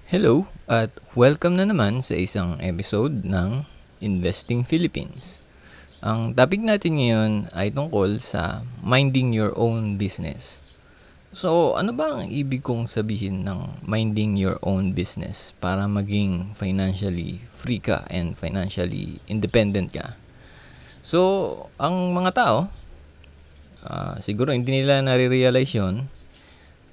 Hello at welcome na naman sa isang episode ng Investing Philippines. Ang topic natin ngayon ay tungkol sa minding your own business. So, ano ba ang ibig kong sabihin ng minding your own business para maging financially free ka and financially independent ka? So, ang mga tao, siguro hindi nila nare-realize yun.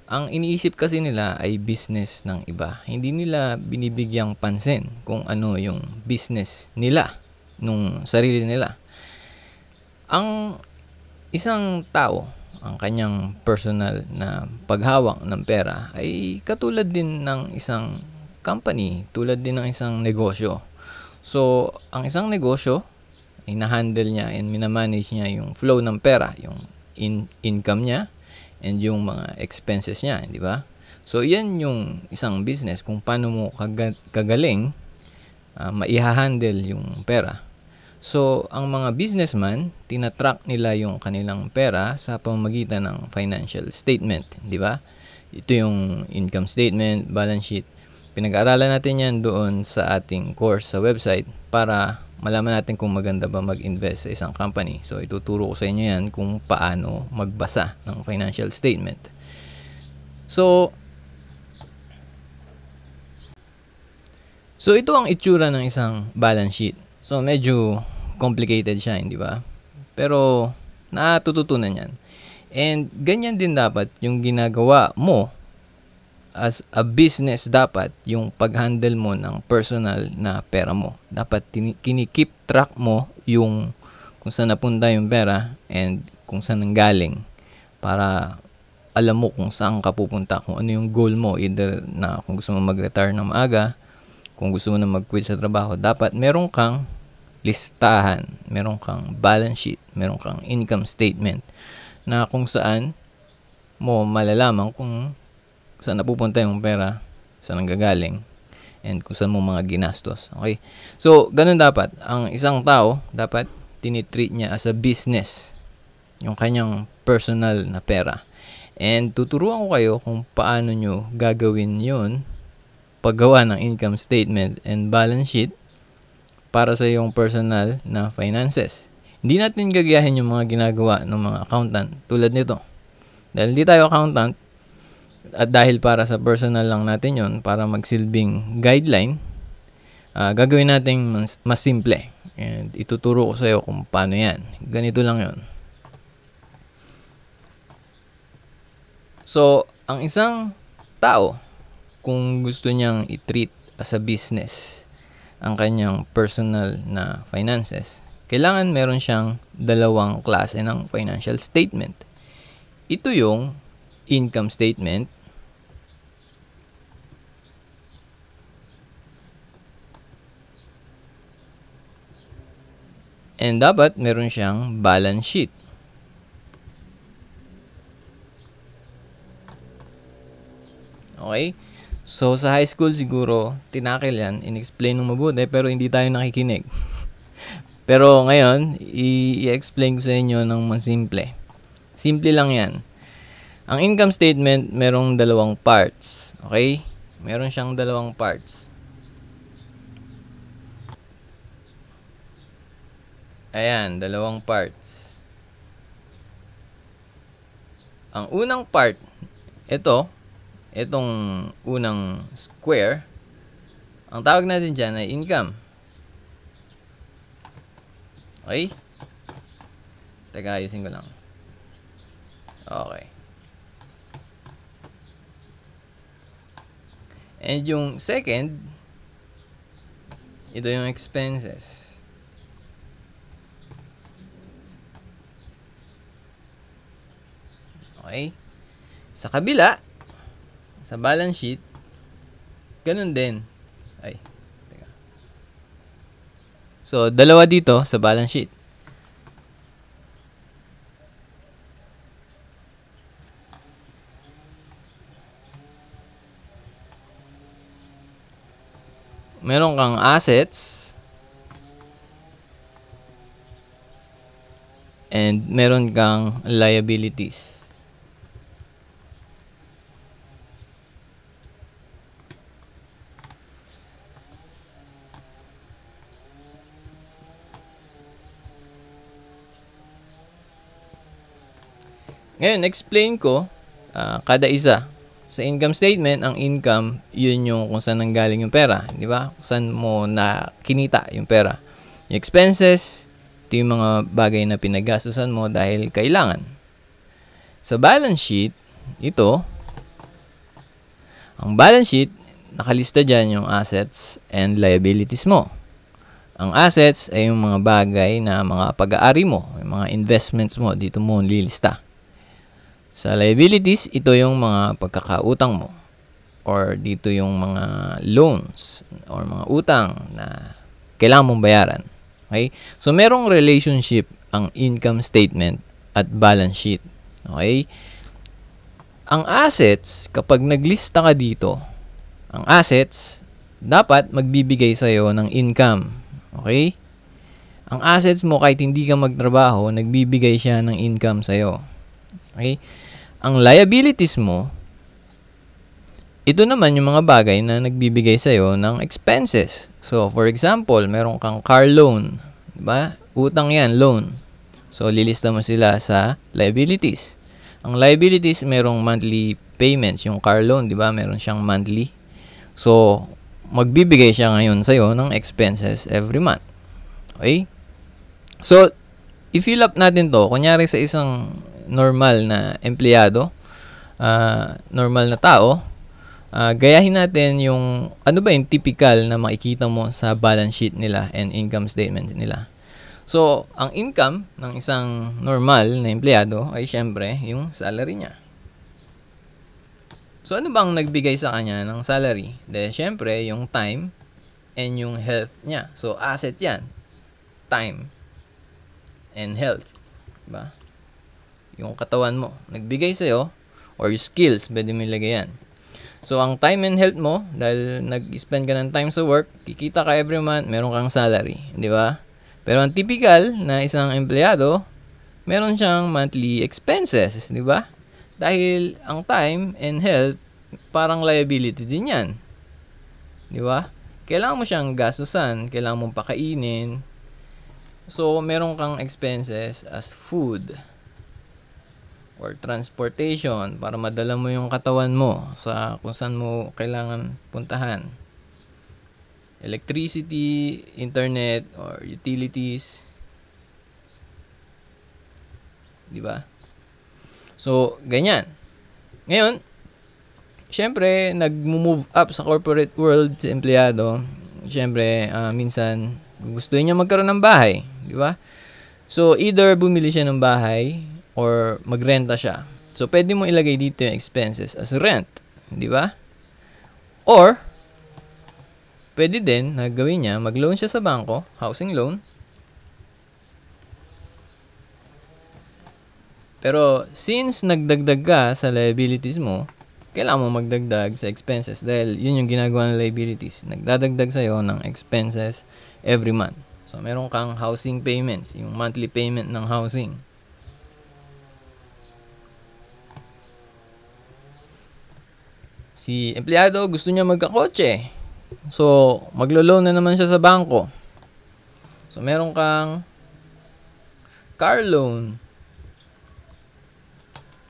Ang iniisip kasi nila ay business ng iba. Hindi nila binibigyang pansin kung ano yung business nila, nung sarili nila. Ang isang tao, ang kanyang personal na paghawak ng pera ay katulad din ng isang company, tulad din ng isang negosyo. So, ang isang negosyo, ina-handle niya and minamanage niya yung flow ng pera, yung income niya, and yung mga expenses niya, di ba? So, yan yung isang business kung paano mo kagaling maiha-handle yung pera. So, ang mga businessman, tinatrack nila yung kanilang pera sa pamamagitan ng financial statement, di ba? Ito yung income statement, balance sheet. Pinag-aaralan natin yan doon sa ating course sa website para malaman natin kung maganda ba mag-invest sa isang company. So, ituturo ko sa inyo yan kung paano magbasa ng financial statement. So ito ang itsura ng isang balance sheet. So, medyo complicated siya, hindi ba? Pero, natututunan yan. And, ganyan din dapat yung ginagawa mo as a business, dapat yung pag-handle mo ng personal na pera mo. Dapat kinikip track mo yung kung saan napunta yung pera and kung saan nanggaling para alam mo kung saan ka pupunta, kung ano yung goal mo, either na kung gusto mo mag-retire ng maaga, kung gusto mo na mag-quit sa trabaho, dapat meron kang listahan, meron kang balance sheet, meron kang income statement na kung saan mo malalaman kung saan napupunta yung pera, saan nanggagaling, and kung saan mo mga ginastos. Okay? So, ganun dapat. Ang isang tao, dapat tinitreat niya as a business yung kanyang personal na pera. And tuturuan ko kayo kung paano nyo gagawin yun paggawa ng income statement and balance sheet para sa yung personal na finances. Hindi natin gagayahin yung mga ginagawa ng mga accountant tulad nito. Dahil hindi tayo accountant, at dahil para sa personal lang natin yon, para magsilbing guideline, gagawin natin mas simple. And ituturo ko sa iyo kung paano yan. Ganito lang yon. So, ang isang tao, kung gusto niyang i-treat as a business ang kanyang personal na finances, kailangan meron siyang dalawang klase ng financial statement. Ito yung income statement and dapat meron siyang balance sheet. Okay? So, sa high school siguro, tinakil yan, in-explain ng mabuti, pero hindi tayo nakikinig. Pero ngayon, i-explain ko sa inyo ng mas simple. Simple lang yan. Ang income statement, merong dalawang parts. Okay? Meron siyang dalawang parts. Ayan, dalawang parts. Ang unang part, itong unang square, ang tawag natin dyan ay income. Okay? Teka, ayusin ko lang. Okay. And yung second, ito yung expenses. Okay? Sa kabila, sa balance sheet, ganun din. Ay, teka. So, dalawa dito sa balance sheet. Meron kang assets and meron kang liabilities. Ngayon, explain ko kada isa. Sa income statement, ang income, yun yung kung saan nanggaling yung pera. Di ba? Kung saan mo na kinita yung pera. Yung expenses, ito yung mga bagay na pinagastusan mo dahil kailangan. Sa balance sheet, ito, ang balance sheet, nakalista dyan yung assets and liabilities mo. Ang assets ay yung mga bagay na mga pag-aari mo, yung mga investments mo, dito mo nililista. Sa liabilities, ito yung mga pagkakautang mo. Or dito yung mga loans or mga utang na kailangan mong bayaran. Okay? So, merong relationship ang income statement at balance sheet. Okay? Ang assets, kapag naglista ka dito, ang assets, dapat magbibigay sa'yo ng income. Okay? Ang assets mo, kahit hindi ka magtrabaho, nagbibigay siya ng income sa'yo. Okay? Ang liabilities mo, ito naman yung mga bagay na nagbibigay sa'yo ng expenses. So, for example, meron kang car loan. Diba? Utang yan, loan. So, lilista mo sila sa liabilities. Ang liabilities, merong monthly payments. Yung car loan, diba? Meron siyang monthly. So, magbibigay siya ngayon sa'yo ng expenses every month. Okay? So, i-fill up natin to. Kunyari sa isang normal na empleyado, normal na tao, gayahin natin yung, ano ba yung typical na makikita mo sa balance sheet nila and income statement nila. So, ang income ng isang normal na empleyado ay syempre yung salary niya. So, ano bang nagbigay sa kanya ng salary? Dahil syempre, yung time and yung health niya. So, asset yan. Time and health. Diba? Yung katawan mo, nagbigay sa'yo, or yung skills, pwede mo ilagay yan. So, ang time and health mo, dahil nag-spend ka ng time sa work, kikita ka every month, meron kang salary. Di ba? Pero ang typical na isang empleyado, meron siyang monthly expenses. Di ba? Dahil ang time and health, parang liability din yan. Di ba? Kailangan mo siyang gastusan, kailangan mong pakainin. So, meron kang expenses as food or transportation para madala mo yung katawan mo sa kung saan mo kailangan puntahan. Electricity, internet, or utilities. Diba? So, ganyan. Ngayon, syempre, nag-move up sa corporate world si empleyado. Syempre, minsan, gusto niya magkaroon ng bahay. Diba? So, either bumili siya ng bahay or magrenta siya. So, pwede mo ilagay dito yung expenses as rent. Di ba? Or, pwede din na gawin niya, mag-loan siya sa bangko, housing loan. Pero, since nagdagdag ka sa liabilities mo, kailangan mo magdagdag sa expenses dahil yun yung ginagawa ng liabilities. Nagdadagdag sa'yo ng expenses every month. So, meron kang housing payments, yung monthly payment ng housing. Si empleyado gusto niya magkakotse. So, maglo-loan na naman siya sa bangko. So, meron kang car loan.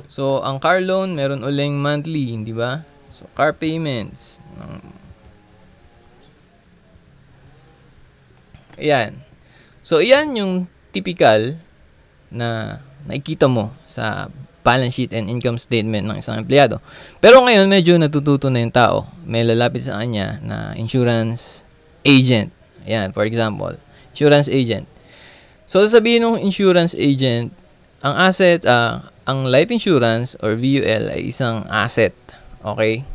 So, ang car loan, meron uling monthly, di ba? So, car payments. Ayan. So, ayan yung typical na nakikita mo sa balance sheet and income statement ng isang empleyado. Pero ngayon, medyo natututo na yung tao. May lalapit sa kanya na insurance agent. Ayan, for example, insurance agent. So, sasabihin ng insurance agent, ang asset, ang life insurance or VUL ay isang asset. Okay?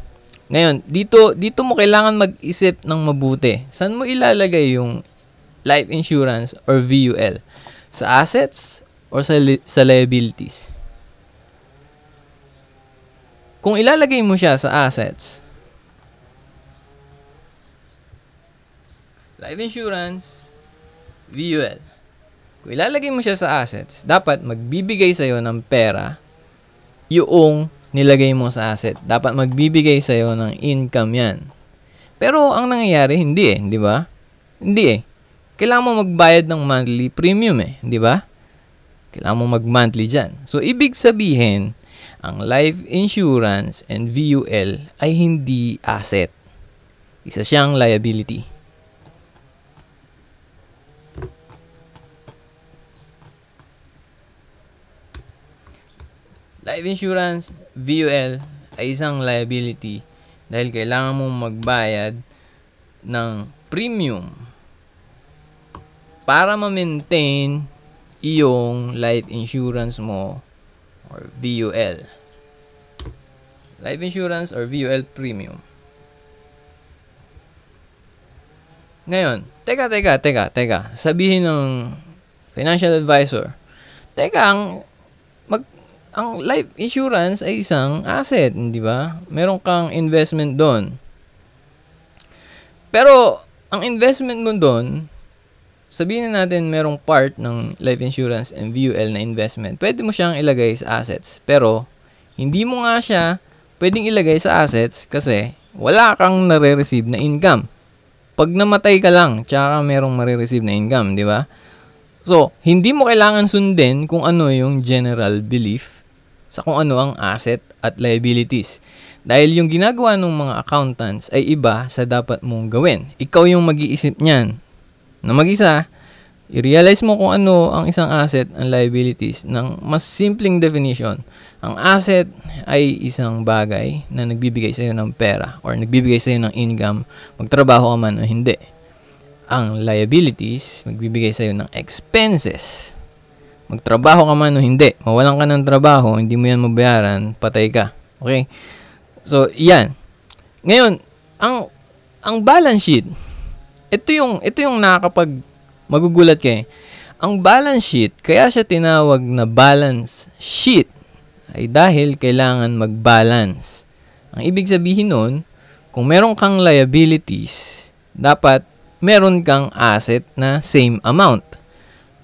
Ngayon, dito mo kailangan mag-isip ng mabuti. Saan mo ilalagay yung life insurance or VUL? Sa assets or sa liabilities? Kung ilalagay mo siya sa assets, life insurance, VUL. Kung ilalagay mo siya sa assets, dapat magbibigay sa'yo ng pera yung nilagay mo sa asset. Dapat magbibigay sa'yo ng income yan. Pero ang nangyayari, hindi di ba? Hindi Kailangan mo magbayad ng monthly premium di ba? Kailangan mo mag-monthly dyan. So, ibig sabihin, ang life insurance and VUL ay hindi asset. Isa siyang liability. Life insurance, VUL, ay isang liability dahil kailangan mong magbayad ng premium para ma-maintain yung life insurance mo or VUL. Life insurance or VUL premium. Ngayon, teka. Sabihin ng financial advisor, ang life insurance ay isang asset, di ba? Meron kang investment doon. Pero, ang investment mo doon, sabihin na natin merong part ng life insurance and VUL na investment. Pwede mo siyang ilagay sa assets. Pero, hindi mo nga siya pwedeng ilagay sa assets kasi wala kang nare-receive na income. Pag namatay ka lang, tsaka merong marireceive na income, di ba? So, hindi mo kailangan sundin kung ano yung general belief sa kung ano ang asset at liabilities. Dahil yung ginagawa ng mga accountants ay iba sa dapat mong gawin. Ikaw yung mag-iisip niyan. Na mag-isa, i-realize mo kung ano ang isang asset and liabilities ng mas simpleng definition. Ang asset ay isang bagay na nagbibigay sa'yo ng pera or nagbibigay sa'yo ng income, magtrabaho ka man o hindi. Ang liabilities, magbibigay sa'yo ng expenses. Magtrabaho ka man o hindi, mawalan ka ng trabaho, hindi mo yan mabayaran, patay ka. Okay? So, yan. Ngayon, ang balance sheet, ito yung nakakapag magugulat kayo. Ang balance sheet, kaya siya tinawag na balance sheet, ay dahil kailangan mag-balance. Ang ibig sabihin nun, kung meron kang liabilities, dapat meron kang asset na same amount.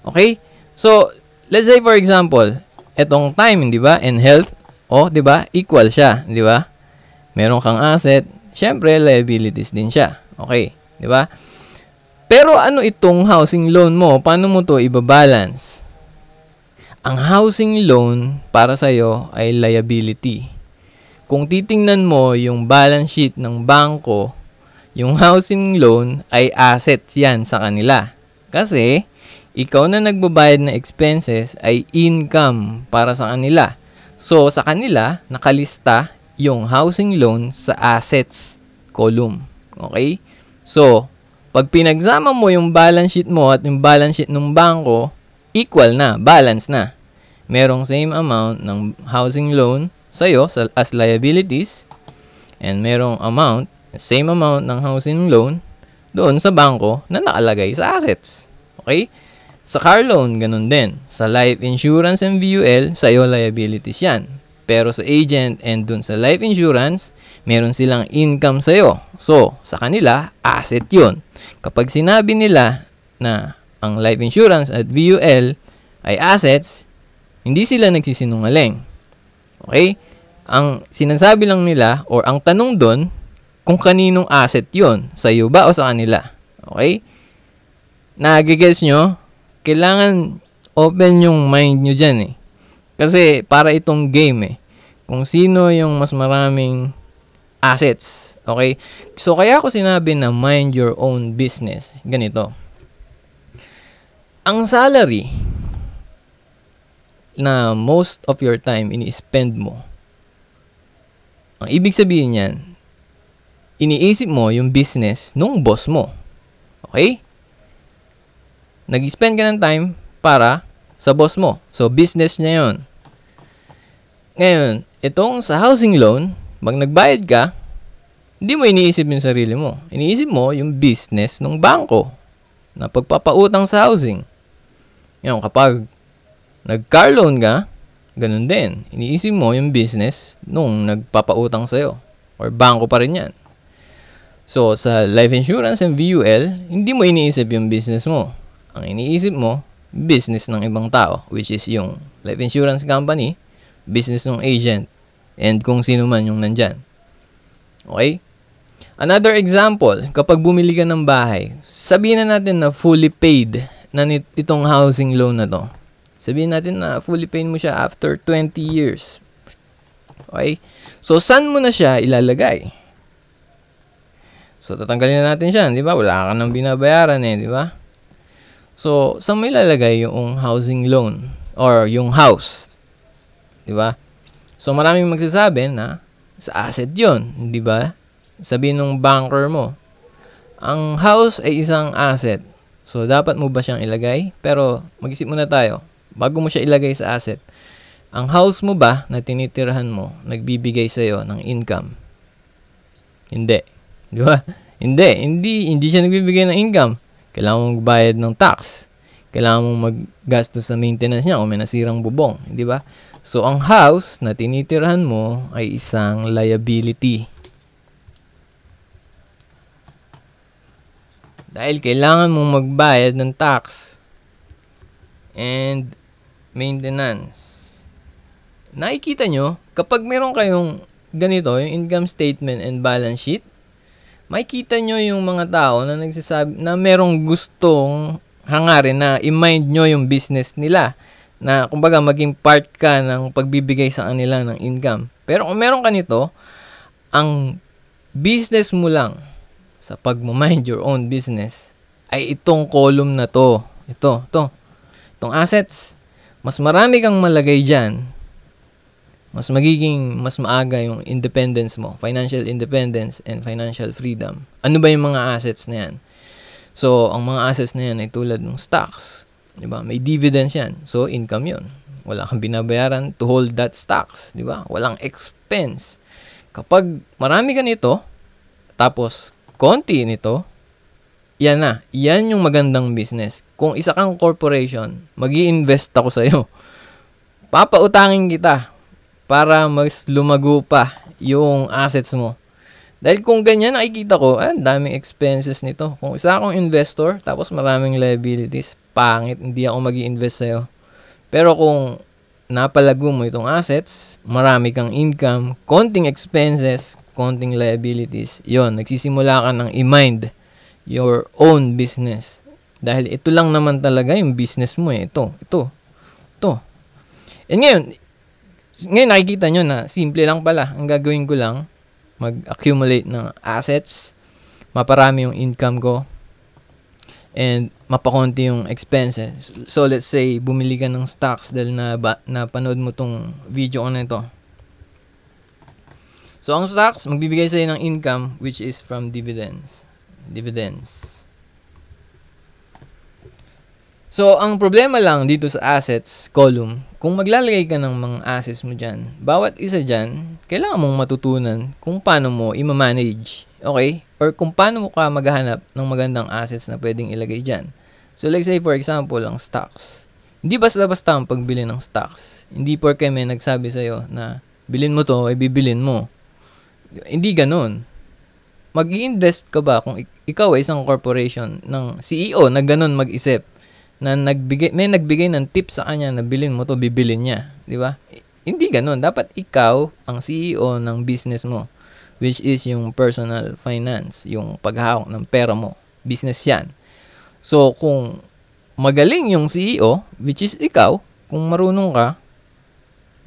Okay? So, let's say for example, etong time, di ba, and health, di ba, equal siya, di ba? Meron kang asset, syempre liabilities din siya. Okay, di ba? Pero ano itong housing loan mo? Paano mo to ibabalance? Ang housing loan para sa'yo ay liability. Kung titingnan mo yung balance sheet ng bangko, yung housing loan ay assets yan sa kanila. Kasi, ikaw na nagbabayad na expenses ay income para sa kanila. So, sa kanila, nakalista yung housing loan sa assets column. Okay? So, pag pinagsama mo yung balance sheet mo at yung balance sheet ng bangko, equal na, balance na. Merong same amount ng housing loan sa'yo as liabilities and merong same amount ng housing loan doon sa bangko na nakalagay sa assets. Okay? Sa car loan, ganun din. Sa life insurance and VUL, sa'yo liabilities yan. Pero sa agent and dun sa life insurance, meron silang income sa'yo. So, sa kanila, asset yun. Kapag sinabi nila na ang life insurance at VUL ay assets, hindi sila nagsisinungaling. Okay? Ang sinasabi lang nila or ang tanong doon kung kaninong asset yun, sa'yo ba o sa kanila. Okay? Nagigets nyo? Kailangan open yung mind nyo dyan eh. Kasi para itong game eh. Kung sino yung mas maraming assets. Okay? So kaya ako sinabi na mind your own business. Ganito. Ang salary na most of your time ini-spend mo, ang ibig sabihin yan, iniisip mo yung business nung boss mo. Okay? Nag-spend ka ng time para sa boss mo. So, business niya yun. Ngayon, itong sa housing loan, pag nagbayad ka, hindi mo iniisip yung sarili mo. Iniisip mo yung business ng bangko na pagpapautang sa housing. Ngayon, kapag nag-car loan ka, ganun din. Iniisip mo yung business nung nagpapautang sa'yo. Or bangko pa rin yan. So, sa life insurance and VUL, hindi mo iniisip yung business mo. Ang iniisip mo, business ng ibang tao, which is yung life insurance company, business ng agent, and kung sino man yung nandyan. Okay? Another example, kapag bumili ka ng bahay, sabihin na natin na fully paid na itong housing loan na to. Sabihin natin na fully paid mo siya after 20 years. Okay? So, saan mo na siya ilalagay? So, tatanggalin na natin siya, di ba? Wala ka nang binabayaran di ba? So, saan mo ilalagay yung housing loan or yung house? Di ba? So, maraming magsasabi na sa asset yun, di ba? Sabihin ng banker mo, ang house ay isang asset. So, dapat mo ba siyang ilagay? Pero, mag-isip muna tayo. Bago mo siya ilagay sa asset, ang house mo ba na tinitirahan mo, nagbibigay sa'yo ng income? Hindi. Di ba? Hindi siya nagbibigay ng income. Kailangan mong magbayad ng tax. Kailangan mong maggasto sa maintenance niya o may nasirang bubong. Di ba? So, ang house na tinitirahan mo ay isang liability. Dahil kailangan mong magbayad ng tax and maintenance. Nakikita nyo, kapag meron kayong ganito, yung income statement and balance sheet, makikita nyo yung mga tao na nagsasabi na merong gustong hangarin na i-mind nyo yung business nila. Na kumbaga maging part ka ng pagbibigay sa kanila ng income. Pero kung meron ka nito, ang business mo lang sa pag-mind your own business ay itong column na to. Itong assets. Mas marami kang malagay dyan, mas maaga yung independence mo, financial independence and financial freedom. Ano ba yung mga assets na yan? So, ang mga assets na yan ay tulad ng stocks. Diba? May dividends yan. So, income yun. Wala kang binabayaran to hold that stocks. Diba? Walang expense. Kapag marami ka nito, tapos konti nito, yan na. Yan yung magandang business. Kung isa kang corporation, mag-i-invest ako sa'yo. Papautangin kita para mas lumago pa yung assets mo. Dahil kung ganyan, nakikita ko, daming expenses nito. Kung isa akong investor, tapos maraming liabilities, pangit, hindi ako mag-i-invest sa'yo. Pero kung napalago mo itong assets, marami kang income, konting expenses, konting liabilities, yon, nagsisimula ka ng i-mind your own business. Dahil ito lang naman talaga yung business mo Ito. And ngayon nakikita nyo na simple lang pala. Ang gagawin ko lang, mag-accumulate ng assets, maparami yung income ko, and mapakonti yung expenses. So, let's say, bumili ka ng stocks dahil napanood mo tong video ko na ito. So, ang stocks, magbibigay sa'yo ng income which is from dividends. So, ang problema lang dito sa assets column, kung maglalagay ka ng mga assets mo dyan, bawat isa dyan, kailangan mong matutunan kung paano mo i-manage, okay? Or kung paano mo ka maghahanap ng magandang assets na pwedeng ilagay dyan. So, like say for example, ang stocks. Hindi basta-basta ang pagbili ng stocks. Hindi porke may nagsabi sa'yo na bilhin mo to, ay bibilin mo. Hindi ganun. Mag-i-invest ka ba kung ikaw ay isang corporation ng CEO na ganun mag-isip, na may nagbigay ng tips sa kanya na bilhin mo to, bibilin niya, di ba? Hindi ganun. Dapat ikaw ang CEO ng business mo, which is yung personal finance, yung paghahawak ng pera mo. Business yan. So, kung magaling yung CEO, which is ikaw, kung marunong ka,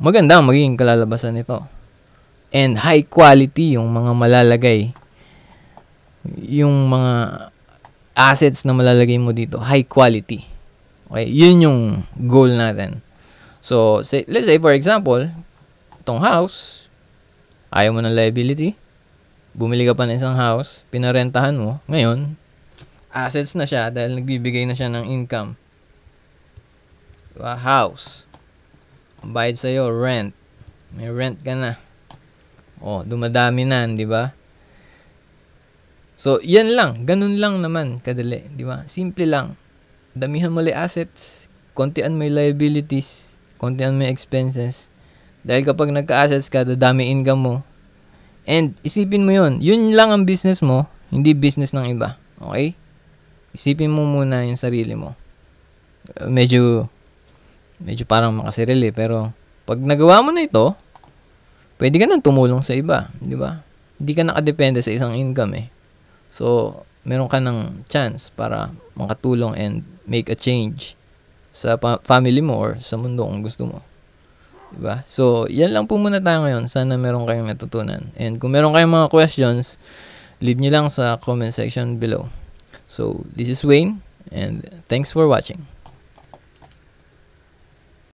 maganda ang magiging kalalabasan nito. And high quality yung mga malalagay. Yung mga assets na malalagay mo dito, high quality. Okay, yun yung goal natin. So, let's say for example, itong house, ayaw mo ng liability, bumili ka pa ng isang house, pinarentahan mo, ngayon, assets na siya dahil nagbibigay na siya ng income. Diba? House. Bayad sa'yo, rent. May rent ka na. Dumadami na, di ba? So, yan lang. Ganun lang naman kadali, di ba? Simple lang. Damihan mo yung assets, kontian mo yung liabilities, kontian mo yung expenses. Dahil kapag nagka-assets ka, dadami income mo. And isipin mo yun. Yun lang ang business mo, hindi business ng iba. Okay? Isipin mo muna yung sarili mo. Medyo parang makasirili, pero pag nagawa mo na ito, pwede ka nang tumulong sa iba, di ba? Hindi ka nakadepende sa isang income So, meron ka ng chance para makatulong and make a change sa family mo or sa mundo kung gusto mo. Diba? So, yan lang po muna tayo ngayon. Sana meron kayong natutunan. And kung meron kayong mga questions, leave nyo lang sa comment section below. So, this is Wayne, and thanks for watching.